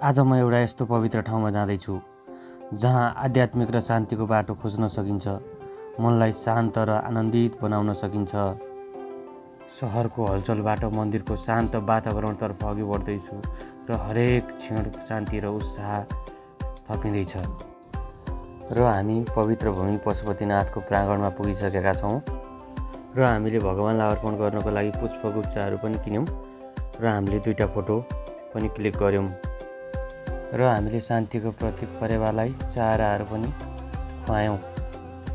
आज म एउटा यस्तो पवित्र ठाउँमा जाँदैछु जहाँ आध्यात्मिक र शान्तिको बाटो खोज्न सकिन्छ, मनलाई शान्त र आनन्दित बनाउन सकिन्छ। सहरको हलचलबाट मन्दिरको शान्त वातावरणतर्फ अघि बढ्दैछु र हरेक क्षण शान्ति र उत्साह थपिँदैछ। र हामी पवित्र भूमि पशुपतिनाथको प्राङ्गणमा पुगिसकेका छौँ र हामीले भगवानलाई अर्पण गर्नको लागि पुष्पगुच्छाहरू पनि किन्यौँ र हामीले 2टा फोटो पनि क्लिक गऱ्यौँ र हामीले शान्तिको प्रतीक परेवालाई चाराहरू पनि खुवायौँ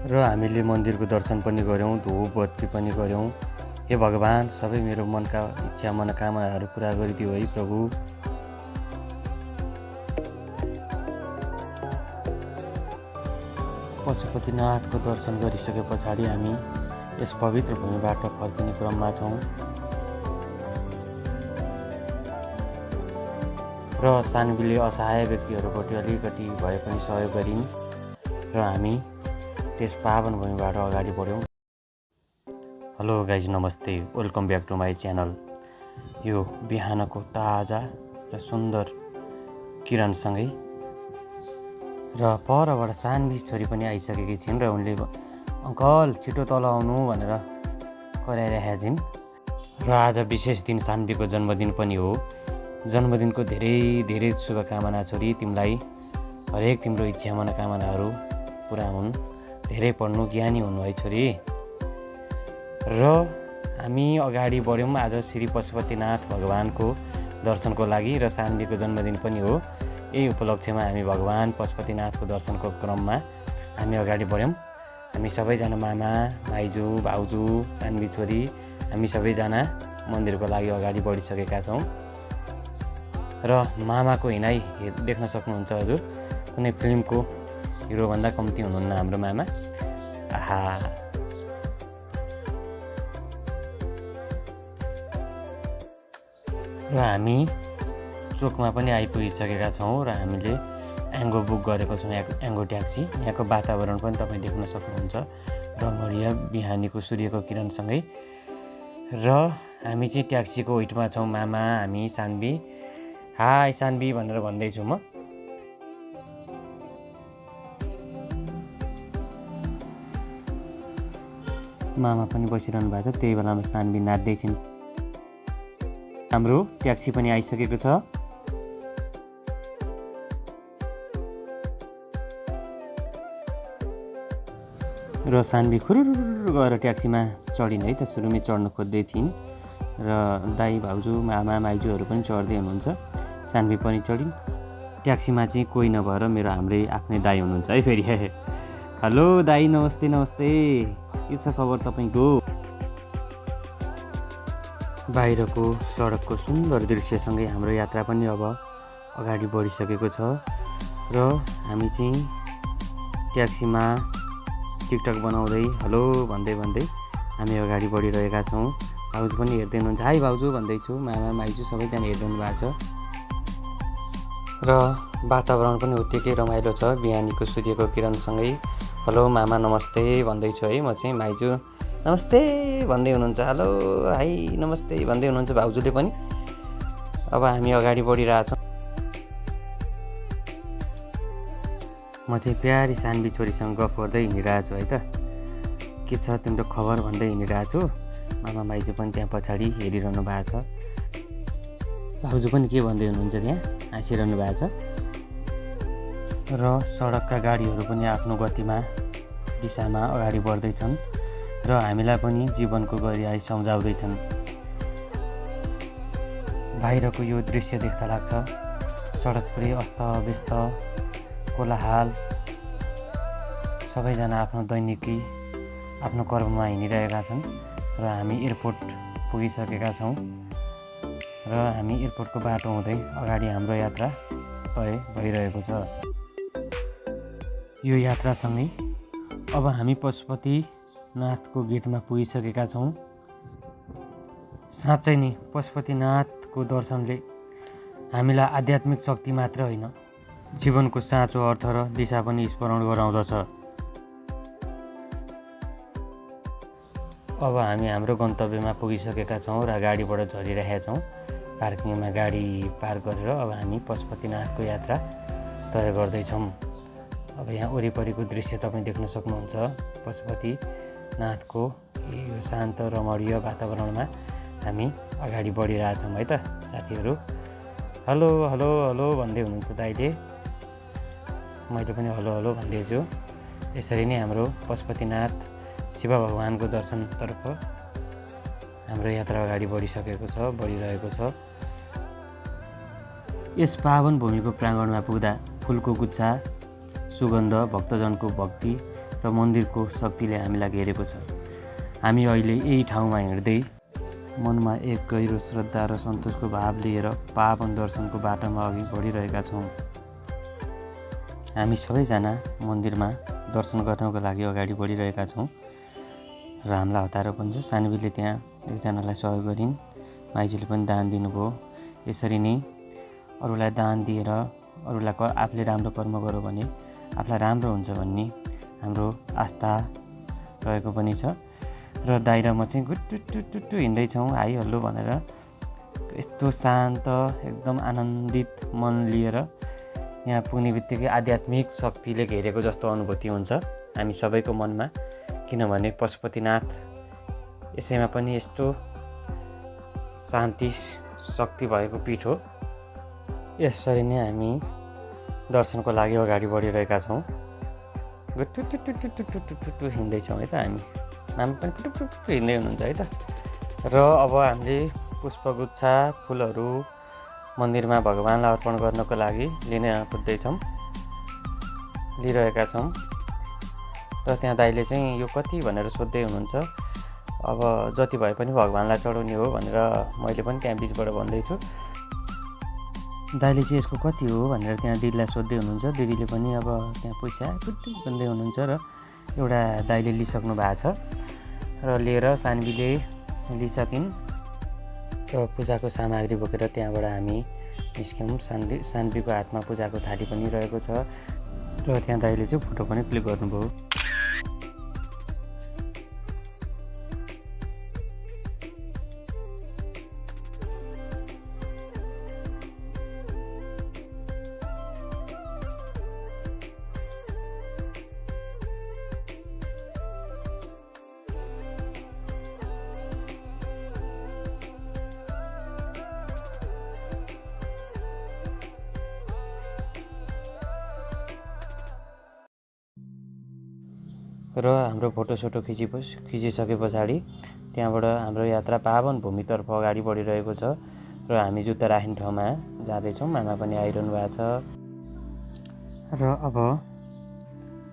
र हामीले मन्दिरको दर्शन पनि गऱ्यौँ, धूप बत्ती पनि गऱ्यौँ। हे भगवान, सबै मेरो मनका इच्छा मनोकामनाहरू पुरा गरिदियो है प्रभु। पशुपतिनाथको दर्शन गरिसके पछाडि हामी यस पवित्र भूमिबाट फर्किने क्रममा छौँ र सानवीले असहाय व्यक्तिहरूप्रति अलिकति भए पनि सहयोग गरिन् र हामी त्यस पावन भूमिबाट अगाडि बढ्यौँ। हेलो गाइज, नमस्ते, welcome back to my channel. यो बिहानको ताजा र सुन्दर किरणसँगै र परबाट सानवी छोरी पनि आइसकेकी छिन् र उनले अङ्कल छिटो तल आउनु भनेर कराइरहेका छिन्। र आज विशेष दिन, सानवीको जन्मदिन पनि हो। जन्मदिनको धेरै धेरै शुभकामना छोरी, तिमीलाई हरेक तिम्रो इच्छा मनोकामनाहरू पुरा हुन्, धेरै पढ्नु, ज्ञानी हुनु है छोरी। र हामी अगाडि बढ्यौँ आज श्री पशुपतिनाथ भगवानको दर्शनको लागि र सानवीको जन्मदिन पनि हो। यही उपलक्ष्यमा हामी भगवान पशुपतिनाथको दर्शनको क्रममा हामी अगाडि बढ्यौँ। हामी सबैजना मामा, माइजू, भाउजू, सानवी छोरी, हामी सबैजना मन्दिरको लागि अगाडि बढिसकेका छौँ। र मामाको हिँडाइ देख्न सक्नुहुन्छ हजुर, कुनै फिल्मको हिरोभन्दा कम्ती हुनुहुन्न हाम्रो मामा। आहा, र हामी चोकमा पनि आइपुगिसकेका छौँ र हामीले एङ्गो बुक गरेको छौँ, एङ्गो ट्याक्सी। यहाँको वातावरण पनि तपाईँ देख्न सक्नुहुन्छ, रमणीय बिहानीको सूर्यको किरणसँगै। र हामी चाहिँ ट्याक्सीको वेटमा छौँ, मामा, हामी, सानवी। हाई सानवी भनेर भन्दैछु म। मामा पनि बसिरहनु भएको छ, त्यही बेलामा सानवी नाच्दै छिन्। हाम्रो ट्याक्सी पनि आइसकेको छ र सानवी खुरुरु गएर ट्याक्सीमा चढिन् है त। सुरुमै चढ्न खोज्दै थिइन् र दाई, भाउजू, मामा, माइजूहरू पनि चढ्दै हुनुहुन्छ। सानवी पनि चढिन्। ट्याक्सीमा चाहिँ कोही नभएर मेरो हाम्रै आफ्नै दाई हुनुहुन्छ है फेरि। हेलो दाई, नमस्ते नमस्ते, के छ खबर तपाईँको? बाहिरको सडकको सुन्दर दृश्यसँगै हाम्रो यात्रा पनि अब अगाडि बढिसकेको छ र हामी चाहिँ ट्याक्सीमा टिकटक बनाउँदै हेलो भन्दै भन्दै हामी अगाडि बढिरहेका छौँ। भाउजू पनि हेर्दै हुनुहुन्छ, हाई भाउजू भन्दैछु, मामा, माइजू सबैजना हेर्नु भएको छ र वातावरण पनि उत्तिकै रमाइलो छ बिहानीको सूर्यको किरणसँगै। हेलो मामा नमस्ते भन्दैछु है म चाहिँ, माइजू नमस्ते भन्दै हुनुहुन्छ, हेलो हाई नमस्ते भन्दै हुनुहुन्छ भाउजूले पनि। अब हामी अगाडि बढिरहेछौँ। म चाहिँ प्यारी सानवी छोरीसँग गफ गर्दै हिँडिरहेको छु है त। के छ तिम्रो खबर भन्दै हिँडिरहेको छु। मामा माइजू पनि त्यहाँ पछाडि हेरिरहनु भएको छ। भाउजू पनि के भन्दै हुनुहुन्छ त्यहाँ, हाँसिरहनु भएको छ। र सडकका गाडीहरू पनि आफ्नो गतिमा दिशामा अगाडि बढ्दैछन् र हामीलाई पनि जीवनको गरियाई सम्झाउँदैछन्। बाहिरको यो दृश्य देख्दा लाग्छ सडक पुरै अस्तव्यस्त, कोलाहाल, सबैजना आफ्नो दैनिकी आफ्नो कर्ममा हिँडिरहेका छन् र हामी एयरपोर्ट पुगिसकेका छौँ र हामी एयरपोर्टको बाटो हुँदै अगाडि हाम्रो यात्रा तय भइरहेको छ। यो यात्रासँगै अब हामी पशुपतिनाथको गेटमा पुगिसकेका छौँ। साँच्चै नै पशुपतिनाथको दर्शनले हामीलाई आध्यात्मिक शक्ति मात्र होइन, जीवनको साँचो अर्थ र दिशा पनि स्मरण गराउँदछ। अब हामी हाम्रो गन्तव्यमा पुगिसकेका छौँ र गाडीबाट झरिरहेका छौँ पार्किङमा गाडी पार्क गरेर अब हामी पशुपतिनाथको यात्रा तय गर्दैछौँ। अब यहाँ वरिपरिको दृश्य तपाईँ देख्न सक्नुहुन्छ। पशुपतिनाथको यो शान्त रमणीय वातावरणमा हामी अगाडि बढिरहेछौँ है त साथीहरू। हेलो हेलो हेलो भन्दै हुनुहुन्छ दाइले, मैले पनि हेलो हेलो भन्दैछु। यसरी नै हाम्रो पशुपतिनाथ शिव भगवानको दर्शनतर्फ हाम्रो यात्रा अगाडि बढिरहेको छ। यस पावन भूमिको प्राङ्गणमा पुग्दा फुलको गुच्छा, सुगन्ध, भक्तजनको भक्ति र मन्दिरको शक्तिले हामीलाई घेरेको छ। हामी अहिले यही ठाउँमा हिँड्दै मनमा एक गहिरो श्रद्धा र सन्तोषको भाव लिएर पावन दर्शनको बाटोमा अघि बढिरहेका छौँ। हामी सबैजना मन्दिरमा दर्शन गर्नको लागि अगाडि बढिरहेका छौँ र हामीलाई हतार पनि छ। सानवीले त्यहाँ एकजनालाई सहयोग गरिन्, माइजूले पनि दान दिनुभयो। यसरी नै अरूलाई दान दिएर अरूलाई आफूले राम्रो कर्म गर्यो भने आफूलाई राम्रो हुन्छ भन्ने हाम्रो आस्था रहेको पनि छ। र दाइ र म चाहिँ गुट्टु हिँड्दैछौँ हाई हल्लो भनेर। यस्तो शान्त एकदम आनन्दित मन लिएर यहाँ पुग्ने बित्तिकै आध्यात्मिक शक्तिले घेरेको जस्तो अनुभूति हुन्छ हामी सबैको मनमा। किनभने पशुपतिनाथ यसैमा पनि यस्तो शान्ति शक्ति भएको पीठ हो। यसरी नै हामी दर्शनको लागि अगाडि बढिरहेका छौँ। गुट्टु हिँड्दैछौँ है त हामी। नाम पनि टुटुटु हिँड्दै हुनुहुन्छ है त। र अब हामीले पुष्पगुच्छा, फुलहरू मन्दिरमा भगवानलाई अर्पण गर्नको लागि लिइरहेका छौँ। र त्यहाँ दाइले चाहिँ यो कति भनेर सोध्दै हुनुहुन्छ। अब जति भए पनि भगवानलाई चढाउने हो भनेर मैले पनि त्यहाँ बिचबाट भन्दैछु। दाइले चाहिँ यसको कति हो भनेर त्यहाँ दिदीलाई सोध्दै हुनुहुन्छ। दिदीले पनि अब त्यहाँ पैसा टुट्टु भन्दै हुनुहुन्छ। र एउटा दाइले लिइसक्नु भएको छ र लिएर सानवीले लिइसकिन् र पूजाको सामग्री बोकेर त्यहाँबाट हामी निस्क्यौँ। सानवीको हातमा पूजाको थाली पनि रहेको छ र त्यहाँ दाइले चाहिँ फोटो पनि क्लिक गर्नुभयो। र हाम्रो फोटोसोटो खिचिसके पछाडि त्यहाँबाट हाम्रो यात्रा पावन भूमितर्फ अगाडि बढिरहेको छ र हामी जुत्ता राख्ने ठाउँमा जाँदैछौँ। मामा पनि आइरहनु भएको छ र अब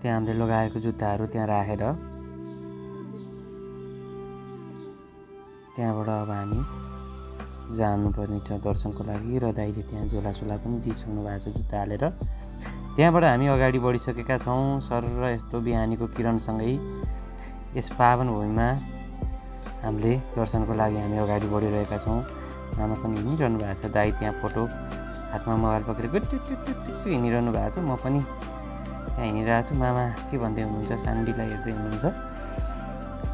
त्यहाँ हामीले लगाएको जुत्ताहरू त्यहाँ राखेर त्यहाँबाट अब हामी जानुपर्ने छ दर्शनको लागि। र दाइले त्यहाँ झोलासोला पनि दिइसक्नु भएको छ जुत्ता हालेर। त्यहाँबाट हामी अगाडि बढिसकेका छौँ। सर र यस्तो बिहानीको किरणसँगै यस पावन भूमिमा हामीले दर्शनको लागि हामी अगाडि बढिरहेका छौँ। मामा पनि हिँडिरहनु भएको छ। दाइ त्यहाँ फोटो हातमा मोबाइल पक्रेर गुट्टु हिँडिरहनु भएको छ। म पनि त्यहाँ हिँडिरहेको छु। मामा के भन्दै हुनुहुन्छ, सानवीलाई हेर्दै हुनुहुन्छ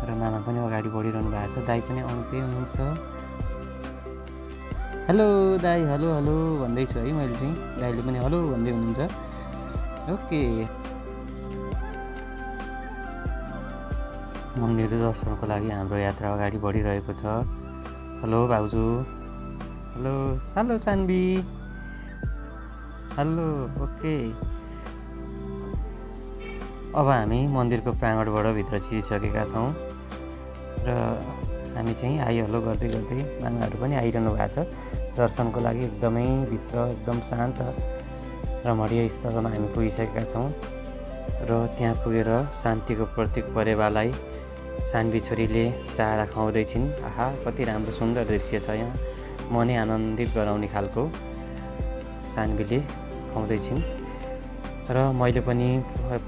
र मामा पनि अगाडि बढिरहनु भएको छ। दाइ पनि आउँदै हुनुहुन्छ। हेलो दाइ, हेलो हेलो भन्दैछु है मैले चाहिँ। दाइले पनि हेलो भन्दै हुनुहुन्छ। ओके, मन्दिर दर्शनको लागि हाम्रो यात्रा अगाडि बढिरहेको छ। हेलो भाउजू, हेलो सानो सानवी, हेलो। ओके, अब हामी मन्दिरको प्राङ्गणबाट भित्र छिरिसकेका छौँ र हामी चाहिँ हाई हेलो गर्दै गर्दै मामाहरू पनि आइरहनु भएको छ दर्शनको लागि। एकदमै भित्र एकदम शान्त रमणीय स्थलमा हामी पुगिसकेका छौँ र त्यहाँ पुगेर शान्तिको प्रतीक परेवालाई सानवी छोरीले चारा खुवाउँदैछिन्। आहा, कति राम्रो सुन्दर दृश्य छ यहाँ, मनै आनन्दित गराउने खालको सानवीले खुवाउँदैछिन् र मैले पनि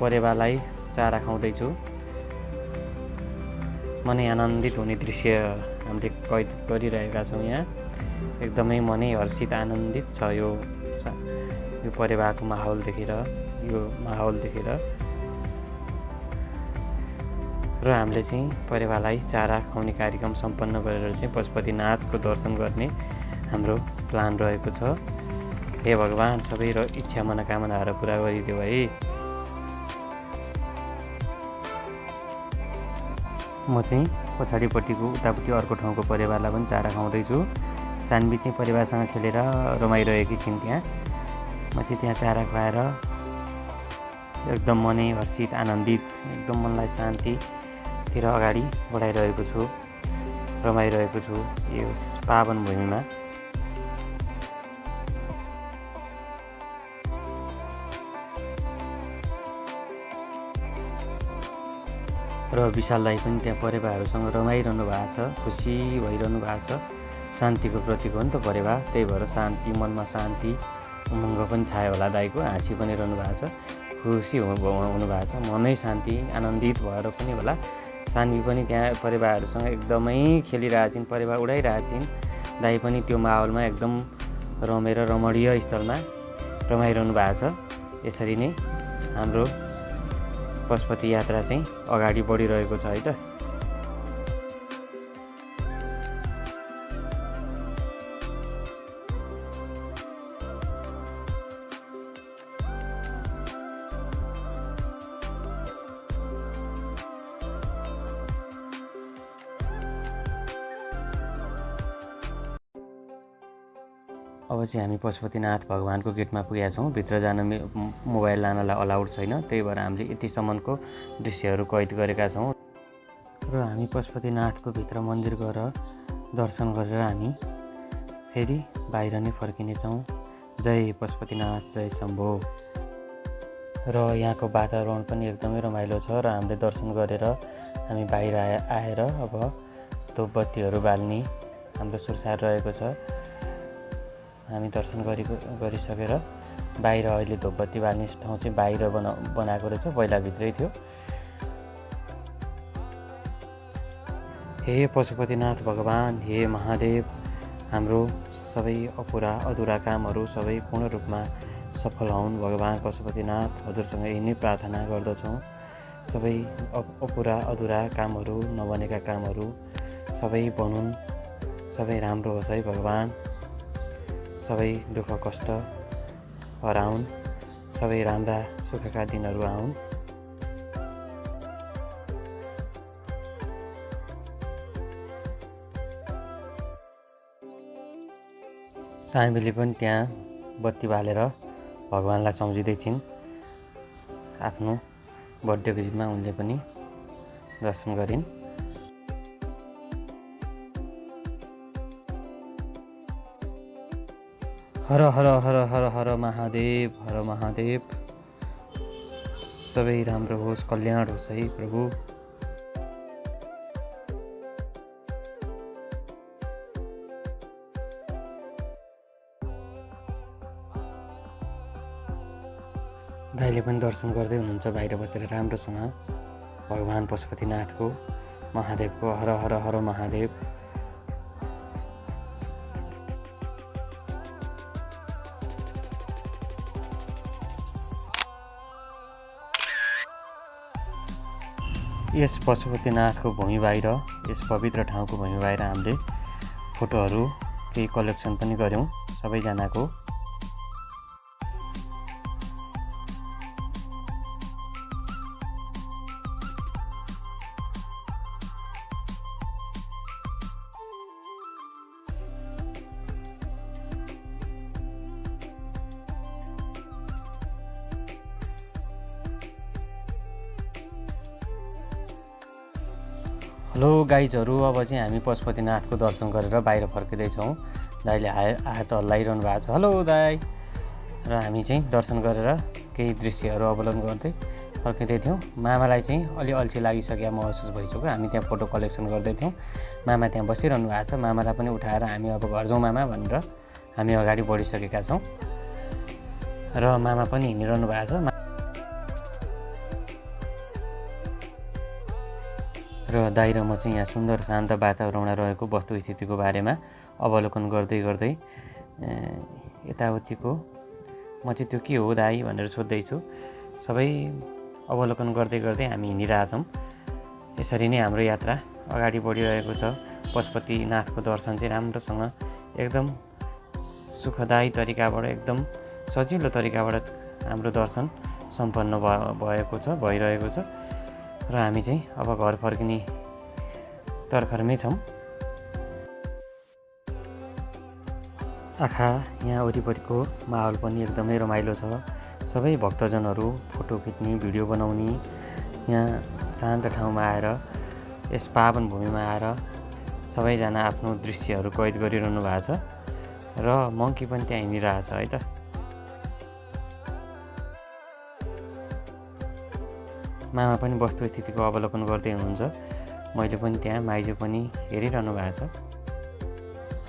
परेवालाई चारा खुवाउँदैछु। मनै आनन्दित हुने दृश्य हामीले कैद गरिरहेका छौँ यहाँ। एकदमै मनै हर्षित आनन्दित छ यो परेवाको माहौल देखेर, र हामीले चाहिँ परेवालाई चारा खुवाउने कार्यक्रम सम्पन्न गरेर चाहिँ पशुपतिनाथको दर्शन गर्ने हाम्रो प्लान रहेको छ। हे भगवान्, सबै इच्छा मनोकामनाहरू पुरा गरिदेऊ है। म चाहिँ पछाडिपट्टिको उतापट्टि अर्को ठाउँको परिवारलाई पनि चारा खुवाउँदैछु। सानवी चाहिँ परिवारसँग खेलेर रमाइरहेकी छिन् त्यहाँ। म चाहिँ त्यहाँ चारा खुवाएर एकदम मनै हर्षित आनन्दित, एकदम मनलाई शान्तितिर अगाडि बढाइरहेको छु, रमाइरहेको छु यो पावन भूमिमा। र विशाल दाइ पनि त्यहाँ परेवाहरूसँग रमाइरहनु भएको छ, खुसी भइरहनु भएको छ। शान्तिको प्रतीक हो नि त परेवा, त्यही भएर शान्ति, मनमा शान्ति, उमङ्ग पनि छायो होला दाइको। हाँसी पनि रहनु भएको छ, खुसी हुनु भएको छ, मनै शान्ति आनन्दित भएर पनि होला। सानवी पनि त्यहाँ परेवाहरूसँग एकदमै खेलिरहेछिन्, परेवा उडाइरहेछिन्। दाइ पनि त्यो माहौलमा एकदम रमेर रमणीय स्थलमा रमाइरहनु भएको छ। यसरी नै हाम्रो पशुपति यात्रा चाहिँ अगाडि बढिरहेको छ है त। अब चाहिँ हामी पशुपतिनाथ भगवानको गेटमा पुगेका छौँ। भित्र जान मोबाइल लानलाई अलाउड छैन, त्यही भएर हामीले यतिसम्मको दृश्यहरू कैद गरेका छौँ। र हामी पशुपतिनाथको भित्र मन्दिर गएर दर्शन गरेर हामी फेरि बाहिर नै फर्किनेछौँ। जय पशुपतिनाथ, जय शम्भो। र यहाँको वातावरण पनि एकदमै रमाइलो छ। र हामीले दर्शन गरेर हामी बाहिर आएर अब धूपबत्तीहरू बाल्ने हाम्रो सुरसार रहेको छ। हामी दर्शन गरिसकेर बाहिर अहिले धूपबत्ती बाल्ने ठाउँ चाहिँ बाहिर बनाएको रहेछ, पहिला भित्रै थियो। हे पशुपतिनाथ भगवान्, हे महादेव, हाम्रो सबै अपुरा अधुरा कामहरू सबै पूर्ण रूपमा सफल हुन्। भगवान् पशुपतिनाथ, हजुरसँग यही नै प्रार्थना गर्दछौँ। सबै अपुरा अधुरा कामहरू, नबनेका कामहरू सबै बनुन्, सबै राम्रो होस् है भगवान्। सबै दुःख कष्ट हराउन्, सबै राम्रा सुखका दिनहरू आउन्। सानवीले पनि त्यहाँ बत्ती बालेर भगवान्लाई सम्झिँदैछिन्। आफ्नो बर्थडेको दिनमा उनले पनि दर्शन गरिन्। हर हर हर हर हर महादेव, हर महादेव। सबै राम्रो होस्, कल्याण होस् है प्रभु। दाइले पनि दर्शन गर्दै हुनुहुन्छ बाहिर बसेर राम्रोसँग भगवान् पशुपतिनाथको, महादेवको। हर हर हर महादेव। यस पशुपतिनाथको भूमि बाहिर, यस पवित्र ठाउँको भूमि बाहिर हामीले फोटोहरू केही कलेक्सन पनि गऱ्यौँ सबैजनाको। हेलो गाइजहरू, अब चाहिँ हामी पशुपतिनाथको दर्शन गरेर बाहिर फर्किँदैछौँ। दाइले हात हल्लाइरहनु भएको छ, हेलो दाइ। र हामी चाहिँ दर्शन गरेर केही दृश्यहरू अवलोकन गर्दै फर्किँदै थियौँ। मामालाई चाहिँ अलि अल्छी लागिसकेको महसुस भइसक्यो। हामी त्यहाँ फोटो कलेक्सन गर्दै थियौँ। मामा त्यहाँ बसिरहनु भएको छ। मामालाई पनि उठाएर हामी अब घर जाउँ मामा भनेर हामी अगाडि बढिसकेका छौँ। र मामा पनि हिँडिरहनु भएको छ। र दाइ र म चाहिँ यहाँ सुन्दर शान्त वातावरणमा रहेको वस्तुस्थितिको बारेमा अवलोकन गर्दै गर्दै यताउतिको म चाहिँ त्यो के हो दाइ भनेर सोध्दैछु। सबै अवलोकन गर्दै गर्दै हामी हिँडिरहेछौँ। यसरी नै हाम्रो यात्रा अगाडि बढिरहेको छ। पशुपतिनाथको दर्शन चाहिँ राम्रोसँग एकदम सुखदायी तरिकाबाट एकदम सजिलो तरिकाबाट हाम्रो दर्शन सम्पन्न भइरहेको छ र हामी चाहिँ अब घर फर्किने तर्खरमै छौँ। आँखा यहाँ वरिपरिको माहौल पनि एकदमै रमाइलो छ। सबै भक्तजनहरू फोटो खिच्ने, भिडियो बनाउने, यहाँ शान्त ठाउँमा आएर, यस पावन भूमिमा आएर सबैजना आफ्नो दृश्यहरू कैद गरिरहनु भएको छ र मङ्की पनि त्यहाँ हिँडिरहेछ है त। मामा पनि वस्तुस्थितिको अवलोकन गर्दै हुनुहुन्छ। मैले पनि त्यहाँ, माइजू पनि हेरिरहनु भएको छ।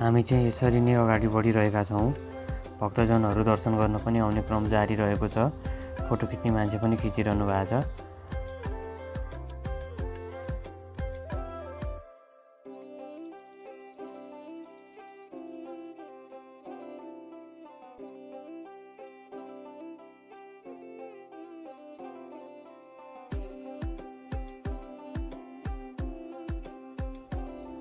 हामी चाहिँ यसरी नै अगाडि बढिरहेका छौँ। भक्तजनहरू दर्शन गर्न पनि आउने क्रम जारी रहेको छ। फोटो खिच्ने मान्छे पनि खिचिरहनु भएको छ।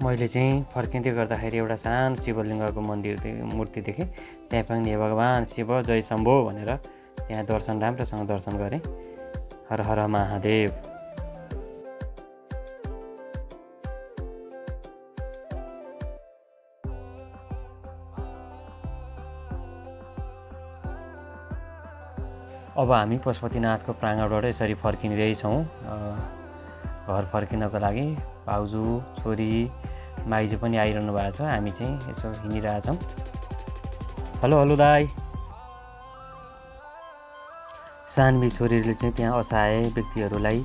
मैले चाहिँ फर्किँदै गर्दाखेरि एउटा सानो शिवलिङ्गको मूर्ति देखेँ। त्यहाँ पनि हे भगवान् शिव जय शम्भो भनेर त्यहाँ राम्रोसँग दर्शन गरेँ। हर हर महादेव। अब हामी पशुपतिनाथको प्राङ्गणबाट यसरी फर्किँदैछौँ घर फर्किनको लागि। भाउजू, छोरी, माइजू पनि आइरहनु भएको छ। हामी चाहिँ यसो हिँडिरहेछौँ। हेलो हेलो दाई। सानवी छोरीले चाहिँ त्यहाँ असहाय व्यक्तिहरूलाई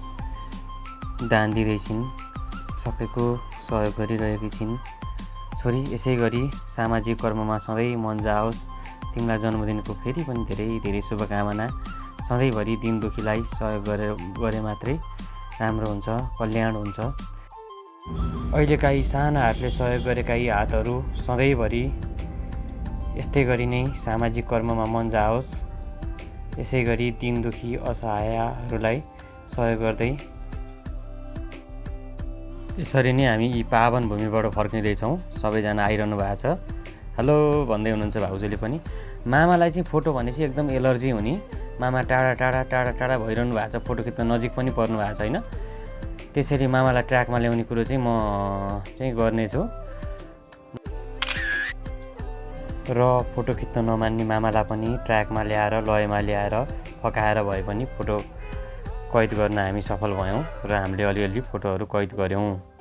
दान दिँदैछिन्, सकेको सहयोग गरिरहेकी छिन्। छोरी, यसै गरी सामाजिक कर्ममा सधैँ मन जाओस्। तिमीलाई जन्मदिनको फेरि पनि धेरै धेरै शुभकामना। सधैँभरि दिन दुखीलाई सहयोग गरे मात्रै राम्रो हुन्छ, कल्याण हुन्छ। अहिलेका यी साना हातले सहयोग गरेका यी हातहरू सधैँभरि यस्तै गरी नै सामाजिक कर्ममा मन जाओस्। यसै गरी दिन दुखी असहायहरूलाई सहयोग गर्दै यसरी नै हामी यी पावन भूमिबाट फर्किँदैछौँ। सबैजना आइरहनु भएको छ। हेलो भन्दै हुनुहुन्छ भाउजूले पनि। मामालाई चाहिँ फोटो भनेपछि एकदम एलर्जी हुने। मामा टाढा टाढा टाढा टाढा भइरहनु भएको छ। फोटो खिच्न नजिक पनि पर्नु भएको छैन। त्यसरी मामालाई ट्र्याकमा ल्याउने कुरो चाहिँ म चाहिँ गर्नेछु र फोटो खिच्न नमान्ने मामालाई पनि ट्र्याकमा ल्याएर, लयमा ल्याएर, फकाएर भए पनि फोटो कैद गर्न हामी सफल भयौँ र हामीले अलिअलि फोटोहरू कैद गऱ्यौँ।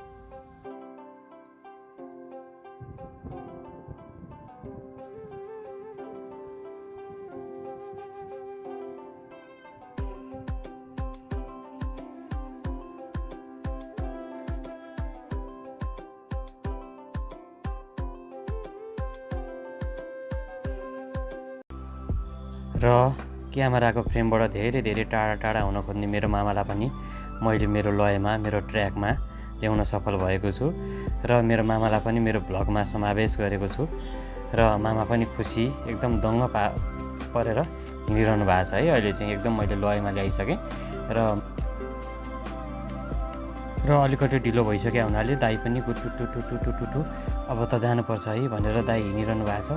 र क्यामेराको फ्रेमबाट धेरै धेरै टाढा टाढा हुन खोज्ने मेरो मामालाई पनि मैले मेरो लयमा, मेरो ट्र्याकमा ल्याउन सफल भएको छु र मेरो मामालाई पनि मेरो भ्लगमा समावेश गरेको छु र मामा पनि खुसी, एकदम दङ्ग परेर हिँडिरहनु भएको छ है। अहिले चाहिँ एकदम मैले लयमा ल्याइसकेँ र अलिकति ढिलो भइसक्यो हुनाले दाइ पनि टुटु अब त जानुपर्छ है भनेर दाइ हिँडिरहनु भएको छ।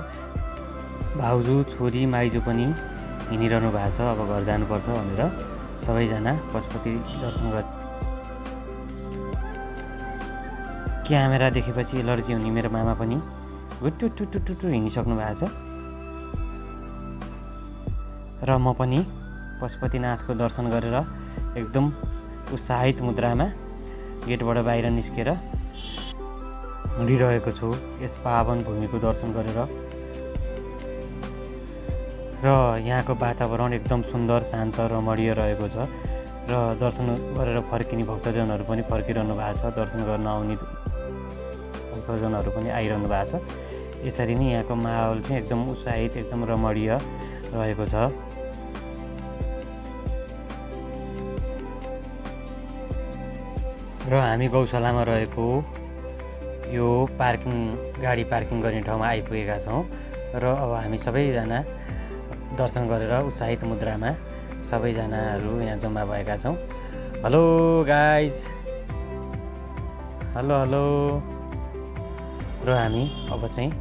भाउजू, छोरी, माइजू पनि हिँडिरहनु भएको छ। अब घर जानुपर्छ भनेर सबैजना पशुपति दर्शन गरे। क्यामेरा देखेपछि एलर्जी हुने मेरो मामा पनि टुटु हिँडिसक्नु भएको छ र म पनि पशुपतिनाथको दर्शन गरेर एकदम उत्साहित मुद्रामा गेटबाट बाहिर निस्केर हिँडिरहेको छु यस पावन भूमिको दर्शन गरेर। र यहाँको वातावरण एकदम सुन्दर, शान्त, रमणीय रहेको छ र दर्शन गरेर फर्किने भक्तजनहरू पनि फर्किरहनु भएको छ। दर्शन गर्न आउने भक्तजनहरू पनि आइरहनु भएको छ। यसरी नै यहाँको माहौल चाहिँ एकदम उत्साहित, एकदम रमणीय रहेको छ। र हामी गौशालामा रहेको यो गाडी पार्किङ गर्ने ठाउँमा आइपुगेका छौँ र अब हामी सबैजना दर्शन गरेर उत्साहित मुद्रामा सबैजनाहरू यहाँ जम्मा भएका छौँ। Hello guys, hello hello. र हामी अब चाहिँ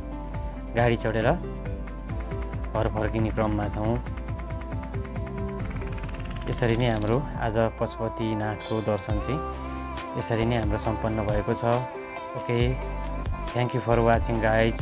गाडी चढेर घर फर्किने क्रममा छौँ। यसरी नै हाम्रो आज पशुपतिनाथको दर्शन चाहिँ यसरी नै हाम्रो सम्पन्न भएको छ। Okay, thank you for watching guys.